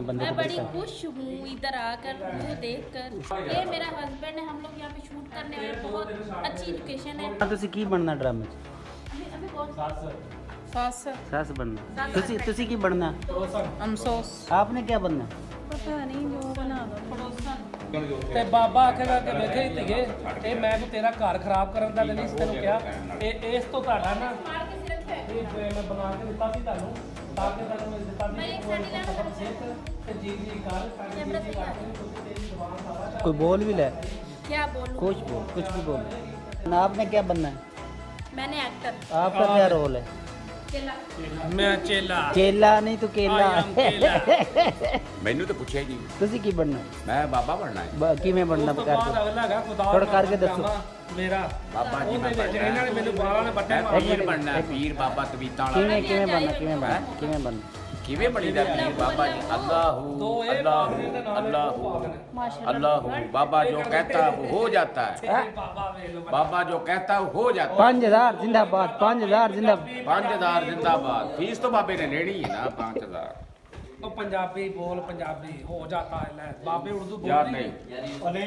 है बंदे मैं को बड़ी पता है। खुश हूँ इधर आकर व्यू देखकर। ये मेरा हस्बैंड है, हम लोग यहाँ पे शूट करने आए, बहुत अच्छी लोकेशन है। हाँ तुसी की बनना ड्रामे अभी कौन सस सास बनना तुसी की बनना अमसोस आपने क्या बनना पता नहीं जो बना दो ਤੇ ਬਾਬਾ ਆਖੇਗਾ ਕਿ ਵੇਖੇ ਹੀ ਧੀਏ ਇਹ ਮੈਂ ਕੋ ਤੇਰਾ ਘਰ ਖਰਾਬ ਕਰਨ ਦਾ ਨਹੀਂ ਤੈਨੂੰ ਕਿਹਾ ਇਹ ਇਸ ਤੋਂ ਤੁਹਾਡਾ ਨਾ ਇਹ ਮੈਂ ਬਣਾ ਕੇ ਦਿੱਤਾ ਸੀ ਤੁਹਾਨੂੰ ਤਾਂ ਕਿ ਤੁਹਾਨੂੰ ਮਿਲ ਦਿੱਤਾ ਸੀ ਤੇ ਜੀ ਕਰ ਸਾਡੀ ਜੀ ਕਰਕੇ ਤੁਸੀਂ ਤੇਰੀ ਜ਼ੁਬਾਨ ਸਾਰਾ कोई बोल भी ले क्या बोलूँ? कुछ भी बोल ना आपने क्या बनना है मैंने एक्टर आपका क्या रोल है केला ਮੈਂ ਚੇਲਾ केला नहीं तो केला ਮੈਨੂੰ ਤਾਂ ਪੁੱਛਿਆ ਹੀ ਨਹੀਂ तुसी की बनना ਮੈਂ ਬਾਬਾ ਬਣਨਾ ਹੈ किवें बनना ਉਸ ਤੋਂ बता ਬਾਅਦ दो ਅਗਲਾ ਹੈਗਾ ਖੁਦਾ ਥੋੜ੍ਹਾ ਕਰਕੇ ਦੱਸੋ। ਮੇਰਾ ਬਾਬਾ ਜੀ ਉਹਦੇ ਮੈਂ ਵਿੱਚ ਇਹਨਾਂ ਨੇ ਮੈਨੂੰ ਬਾਲਾਂ ਨੇ ਵੱਟੇ ਮੈਂ ਮਾਰੇ ਪੀਰ ਬਣਨਾ ਹੈ, ਪੀਰ ਬਾਬਾ ਤਵੀਤਾਂ ਵਾਲਾ किवें बनना ਕਿਵੇਂ ਬਣੀਦਾ ਪੀਰ ਬਾਬਾ ਜੀ ਅੱਲਾਹੂ ਅੱਲਾਹੂ ਅੱਲਾਹੂ ਬਾਬਾ ਜੋ कहता वो हो जाता है ਬਾਬਾ ਵੇਖ ਲਓ बाबा जो कहता है वो हो जाता है 5000 जिंदाबाद 5000 जिंदाबाद 5000 जिंदाबाद फीस तो बाबे ने लेनी है ना 5000 ਉਹ ਪੰਜਾਬੀ ਬੋਲ ਪੰਜਾਬੀ ਹੋ ਜਾਤਾ ਹੈ ਲੈ ਬਾਬੇ ਉਰਦੂ यार ਬੋਲਦੀ नहीं